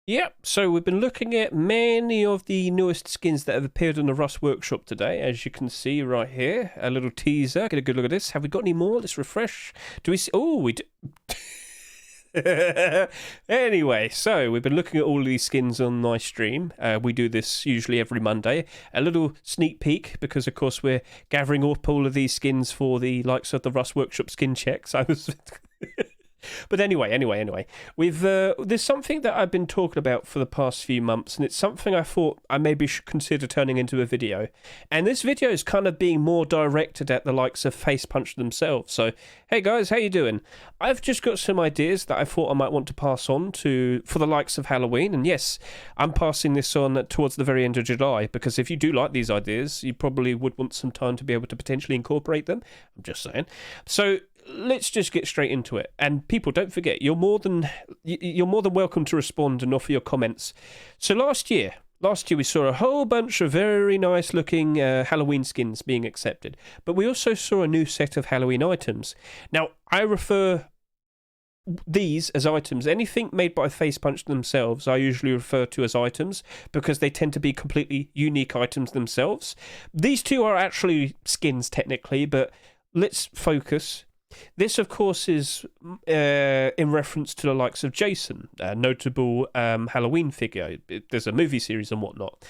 Yep, so we've been looking at many of the newest skins that have appeared on the Rust Workshop today, as you can see right here. A little teaser. Get a good look at this. Have we got any more? Let's refresh. Do we see? Oh, we do. Anyway, so we've been looking at all of these skins on my stream. We do this usually every Monday. A little sneak peek because, of course, we're gathering up all of these skins for the likes of the Rust Workshop skin checks. I was. But anyway, we've there's something that I've been talking about for the past few months, and it's something I thought I maybe should consider turning into a video. And this video is kind of being more directed at the likes of Facepunch themselves. So, hey guys, how you doing? I've just got some ideas that I thought I might want to pass on for the likes of Halloween. And yes, I'm passing this on towards the very end of July, because if you do like these ideas, you probably would want some time to be able to potentially incorporate them. I'm just saying. So let's just get straight into it. And people, don't forget, you're more than welcome to respond and offer your comments. So last year we saw a whole bunch of very nice looking Halloween skins being accepted, but we also saw a new set of Halloween items. Now, I refer these as items. Anything made by Facepunch themselves, I usually refer to as items because they tend to be completely unique items themselves. These two are actually skins technically, but let's focus. This, of course, is in reference to the likes of Jason, a notable Halloween figure. There's a movie series and whatnot.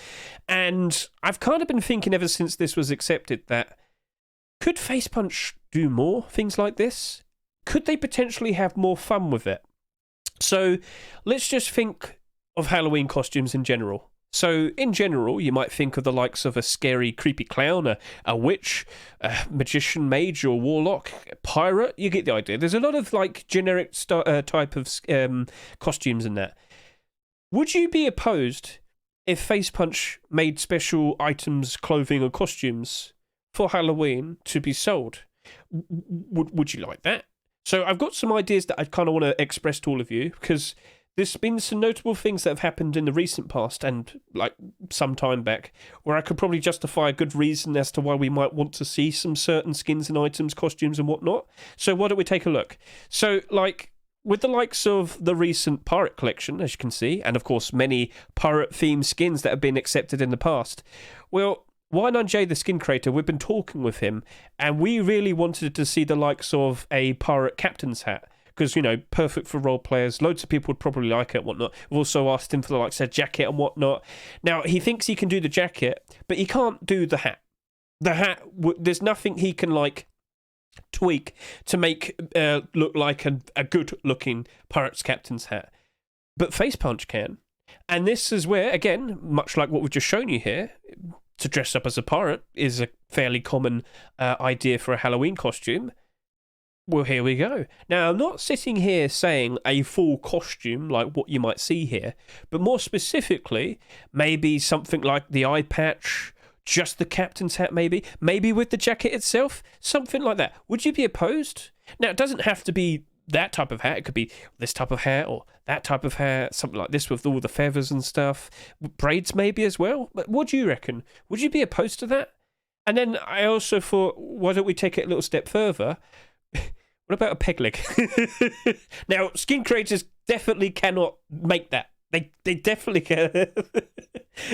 And I've kind of been thinking ever since this was accepted that could Facepunch do more things like this? Could they potentially have more fun with it? So let's just think of Halloween costumes in general. So, in general, you might think of the likes of a scary, creepy clown, a witch, a magician, mage, or warlock, a pirate. You get the idea. There's a lot of like generic type of costumes in that. Would you be opposed if Facepunch made special items, clothing, or costumes for Halloween to be sold? Would you like that? So, I've got some ideas that I kind of want to express to all of you, because there's been some notable things that have happened in the recent past and like some time back where I could probably justify a good reason as to why we might want to see some certain skins and items, costumes and whatnot. So why don't we take a look? So like with the likes of the recent pirate collection, as you can see, and of course many pirate themed skins that have been accepted in the past. Well, Y9J, the skin creator, we've been talking with him and we really wanted to see the likes of a pirate captain's hat. Because, you know, perfect for role players. Loads of people would probably like it and whatnot. We've also asked him for the likes of jacket and whatnot. Now, he thinks he can do the jacket, but he can't do the hat. The hat, there's nothing he can, like, tweak to make look like a good-looking pirate's captain's hat. But Facepunch can. And this is where, again, much like what we've just shown you here, to dress up as a pirate is a fairly common idea for a Halloween costume. Well, here we go. Now, I'm not sitting here saying a full costume like what you might see here, but more specifically, maybe something like the eye patch, just the captain's hat maybe with the jacket itself, something like that. Would you be opposed? Now, it doesn't have to be that type of hat. It could be this type of hat or that type of hat, something like this with all the feathers and stuff. Braids maybe as well. But what do you reckon? Would you be opposed to that? And then I also thought, why don't we take it a little step further? What about a peg leg? Now, skin creators definitely cannot make that. They definitely can.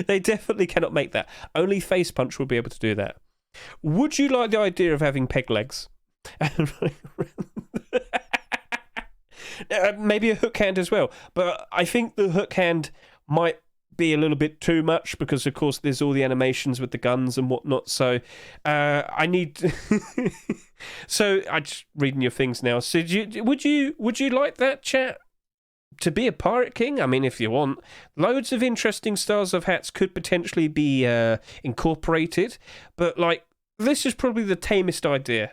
They definitely cannot make that. Only Facepunch will be able to do that. Would you like the idea of having peg legs? Maybe a hook hand as well. But I think the hook hand might be a little bit too much because, of course, there's all the animations with the guns and whatnot. So I need. So I'm just reading your things now. So would you like that, chat? To be a pirate king? I mean, if you want, loads of interesting styles of hats could potentially be incorporated. But like, this is probably the tamest idea,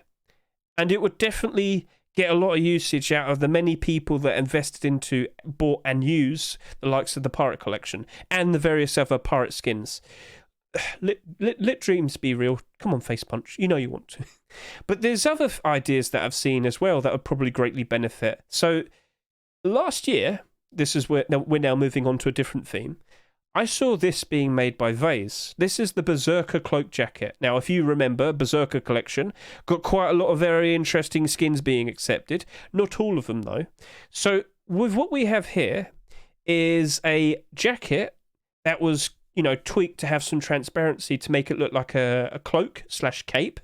and it would definitely get a lot of usage out of the many people that invested into, bought and use the likes of the pirate collection and the various other pirate skins. Let dreams be real. Come on, Facepunch. You know you want to. But there's other ideas that I've seen as well that would probably greatly benefit. So last year, this is where we're now moving on to a different theme. I saw this being made by Vase. This is the Berserker cloak jacket. Now, if you remember, Berserker collection got quite a lot of very interesting skins being accepted. Not all of them, though. So with what we have here, is a jacket that was, tweaked to have some transparency to make it look like a cloak / cape.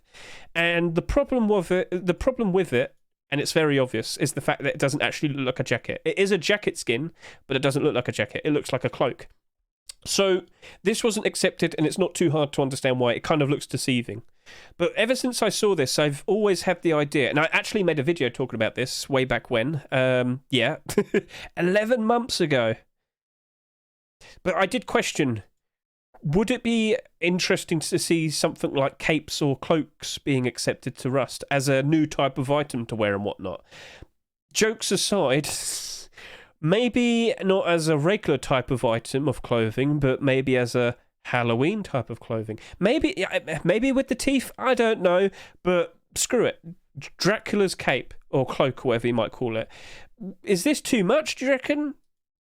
And the problem with it, and it's very obvious, is the fact that it doesn't actually look like a jacket. It is a jacket skin, but it doesn't look like a jacket. It looks like a cloak. So this wasn't accepted, and it's not too hard to understand why. It kind of looks deceiving. But ever since I saw this, I've always had the idea, and I actually made a video talking about this way back when. 11 months ago. But I did question, would it be interesting to see something like capes or cloaks being accepted to Rust as a new type of item to wear and whatnot? Jokes aside, maybe not as a regular type of item of clothing, but maybe as a Halloween type of clothing. Maybe with the teeth, I don't know, but screw it. Dracula's cape or cloak, or whatever you might call it. Is this too much, do you reckon?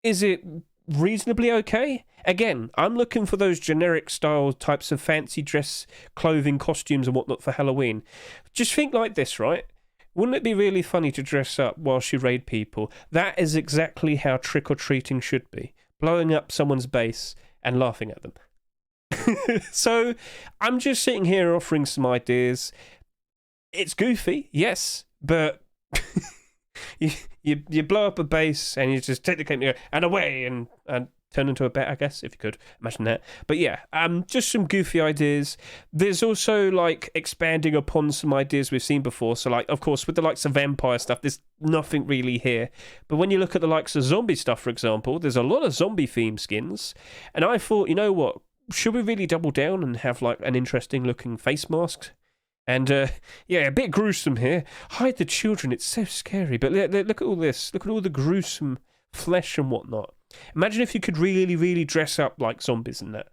Is it reasonably okay? Again, I'm looking for those generic style types of fancy dress, clothing, costumes and whatnot for Halloween. Just think like this, right? Wouldn't it be really funny to dress up whilst you raid people? That is exactly how trick-or-treating should be. Blowing up someone's base and laughing at them. So, I'm just sitting here offering some ideas. It's goofy, yes, but you blow up a base and you just take the cape and away and turn into a bat, I guess, if you could imagine that. But yeah, just some goofy ideas. There's also like expanding upon some ideas we've seen before. So like, of course, with the likes of vampire stuff, there's nothing really here. But when you look at the likes of zombie stuff, for example, there's a lot of zombie themed skins. And I thought, you know what? Should we really double down and have like an interesting looking face mask? And a bit gruesome here. Hide the children, it's so scary. But look at all this. Look at all the gruesome flesh and whatnot. Imagine if you could really, really dress up like zombies and that.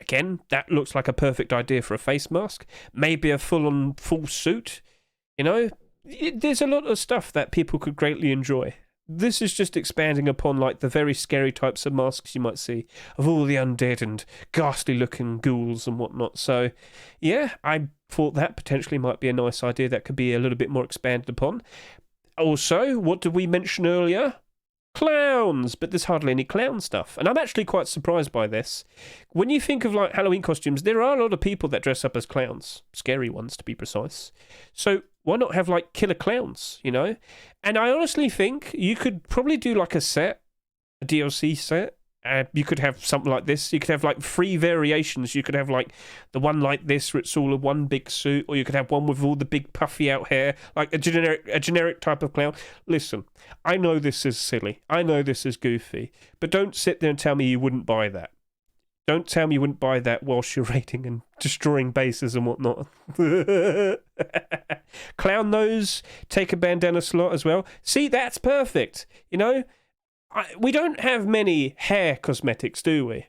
Again, that looks like a perfect idea for a face mask. Maybe a full suit. There's a lot of stuff that people could greatly enjoy. This is just expanding upon like the very scary types of masks you might see of all the undead and ghastly looking ghouls and whatnot. So yeah, I thought that potentially might be a nice idea that could be a little bit more expanded upon. Also, what did we mention earlier? Clowns, but there's hardly any clown stuff. And I'm actually quite surprised by this. When you think of like Halloween costumes, there are a lot of people that dress up as clowns. Scary ones, to be precise. So why not have like killer clowns, And I honestly think you could probably do like a DLC set. You could have something like this. You could have like 3 variations. You could have like the one like this where it's all in one big suit, or you could have one with all the big puffy out hair, like a generic type of clown. Listen, I know this is silly. I know this is goofy, but don't sit there and tell me you wouldn't buy that. Don't tell me you wouldn't buy that whilst you're raiding and destroying bases and whatnot. Clown nose, take a bandana slot as well. See, that's perfect. We don't have many hair cosmetics, do we?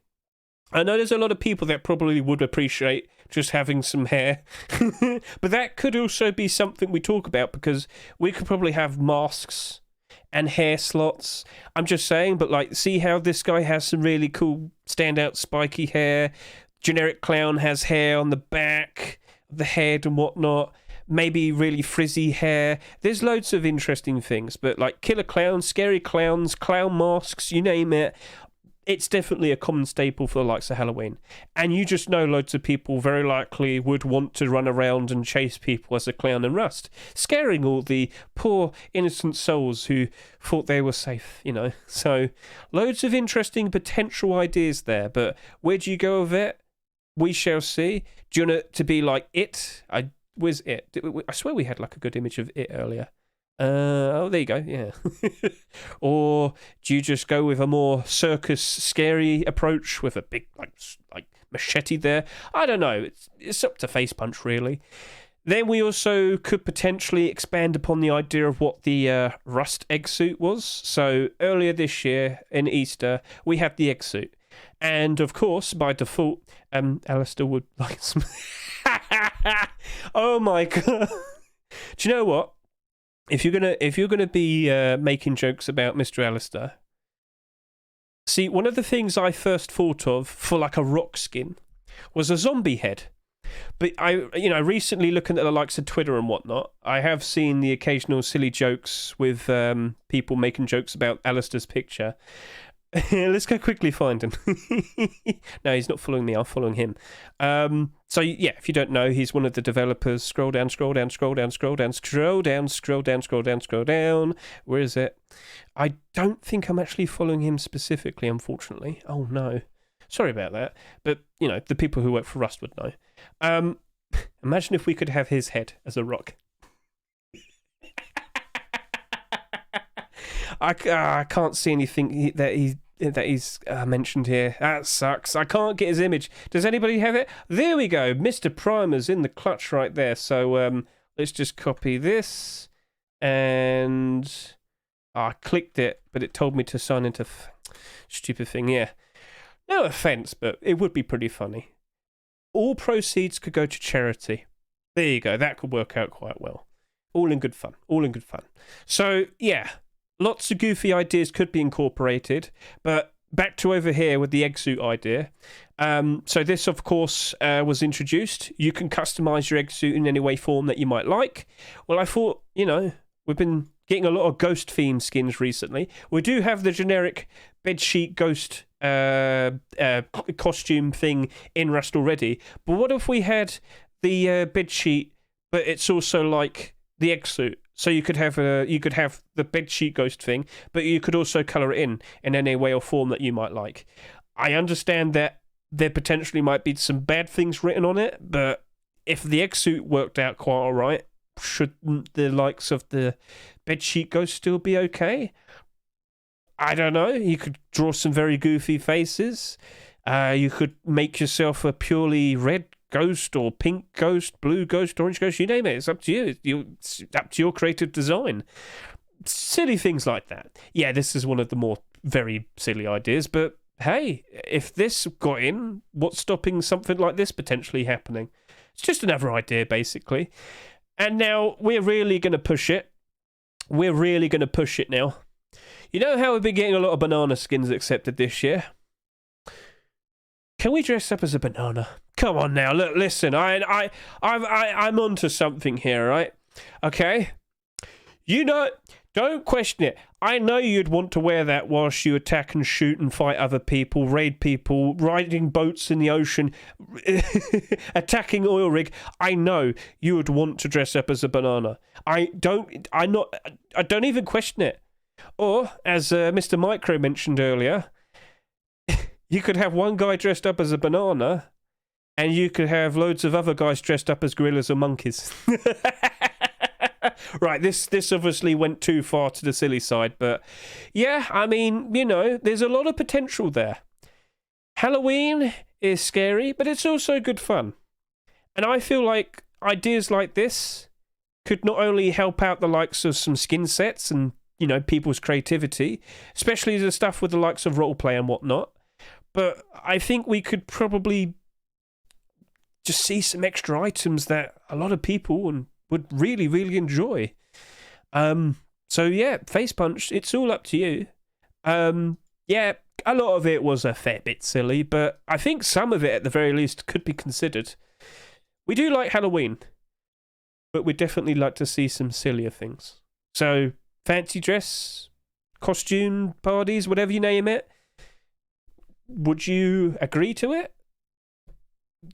I know there's a lot of people that probably would appreciate just having some hair. But that could also be something we talk about, because we could probably have masks and hair slots. I'm just saying, but like, see how this guy has some really cool standout spiky hair. Generic clown has hair on the back of the head and whatnot. Maybe really frizzy hair. There's loads of interesting things, but like killer clowns, scary clowns, clown masks, you name it. It's definitely a common staple for the likes of Halloween. And you just know loads of people very likely would want to run around and chase people as a clown in Rust, scaring all the poor innocent souls who thought they were safe, So loads of interesting potential ideas there, but where do you go with it? We shall see. Do you want it to be like It? Where's It? I swear we had like a good image of It earlier. There you go, yeah. Or do you just go with a more circus scary approach with a big like machete there? I don't know. It's up to Facepunch, really. Then we also could potentially expand upon the idea of what the Rust egg suit was. So earlier this year in Easter, we had the egg suit. And of course, by default, Alistair would like some... Oh my god! Do you know what? If you're gonna be making jokes about Mr. Alistair, see, one of the things I first thought of for like a rock skin was a zombie head. But recently looking at the likes of Twitter and whatnot, I have seen the occasional silly jokes with people making jokes about Alistair's picture. Let's go quickly find him. No, he's not following me. I'm following him. So yeah, if you don't know, he's one of the developers. Scroll down, scroll down, scroll down, scroll down, scroll down, scroll down, scroll down, scroll down. Where is it? I don't think I'm actually following him specifically, unfortunately. Oh no, sorry about that. But the people who work for Rust would know. Imagine if we could have his head as a rock. I can't see anything that he's mentioned here. That sucks. I can't get his image. Does anybody have it? There we go. Mr. Primer's in the clutch right there. So let's just copy this. And I clicked it, but it told me to sign into stupid thing. Yeah. No offense, but it would be pretty funny. All proceeds could go to charity. There you go. That could work out quite well. All in good fun. All in good fun. So, yeah. Lots of goofy ideas could be incorporated, but back to over here with the egg suit idea. So this, of course, was introduced. You can customize your egg suit in any way, form that you might like. Well, I thought, we've been getting a lot of ghost themed skins recently. We do have the generic Bedsheet Ghost costume thing in Rust already, but what if we had the bedsheet, but it's also like the egg suit? So you could have the Bedsheet Ghost thing, but you could also colour it in any way or form that you might like. I understand that there potentially might be some bad things written on it, but if the egg suit worked out quite all right, shouldn't the likes of the Bedsheet Ghost still be okay? I don't know. You could draw some very goofy faces. You could make yourself a purely red ghost or pink ghost, blue ghost, orange ghost, you name it. It's up to you. It's up to your creative design. Silly things like that. Yeah, this is one of the more very silly ideas, but hey, if this got in, what's stopping something like this potentially happening? It's just another idea, basically. And now we're really going to push it. We're really going to push it now. You know how we've been getting a lot of banana skins accepted this year? Can we dress up as a banana? Come on now, look, listen, I'm onto something here, right? Okay? Don't question it. I know you'd want to wear that whilst you attack and shoot and fight other people, raid people, riding boats in the ocean, attacking oil rig. I know you would want to dress up as a banana. I don't even question it. Or, as Mr. Micro mentioned earlier, you could have one guy dressed up as a banana, and you could have loads of other guys dressed up as gorillas or monkeys. Right, this obviously went too far to the silly side, but yeah, I mean, there's a lot of potential there. Halloween is scary, but it's also good fun. And I feel like ideas like this could not only help out the likes of some skin sets and, people's creativity, especially the stuff with the likes of roleplay and whatnot, but I think we could probably just see some extra items that a lot of people would really, really enjoy. So yeah, Facepunch, it's all up to you. Yeah, a lot of it was a fair bit silly, but I think some of it, at the very least, could be considered. We do like Halloween, but we'd definitely like to see some sillier things. So, fancy dress, costume parties, whatever you name it, would you agree to it?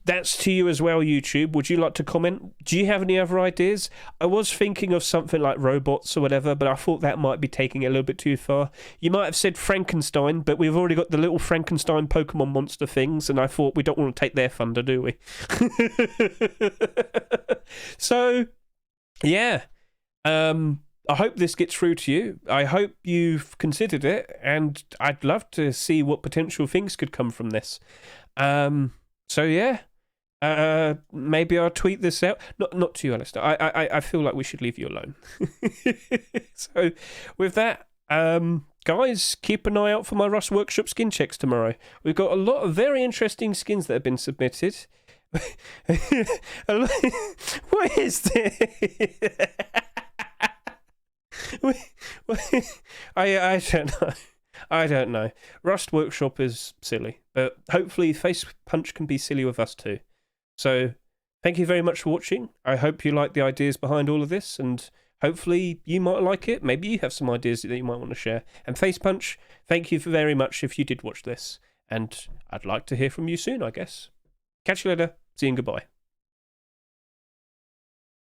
That's to you as well, YouTube. Would you like to comment? Do you have any other ideas? I was thinking of something like robots or whatever, but I thought that might be taking it a little bit too far. You might have said Frankenstein, but we've already got the little Frankenstein Pokemon monster things, and I thought we don't want to take their thunder, do we? So, yeah. I hope this gets through to you. I hope you've considered it, and I'd love to see what potential things could come from this. So yeah, maybe I'll tweet this out. Not to you, Alistair. I feel like we should leave you alone. So with that, guys, keep an eye out for my Rust Workshop skin checks tomorrow. We've got a lot of very interesting skins that have been submitted. What is this? I don't know. Rust Workshop is silly, but hopefully Facepunch can be silly with us too. So thank you very much for watching. I hope you like the ideas behind all of this, and hopefully you might like it. Maybe you have some ideas that you might want to share. And Facepunch, thank you very much if you did watch this, and I'd like to hear from you soon, I guess. Catch you later. See you and goodbye.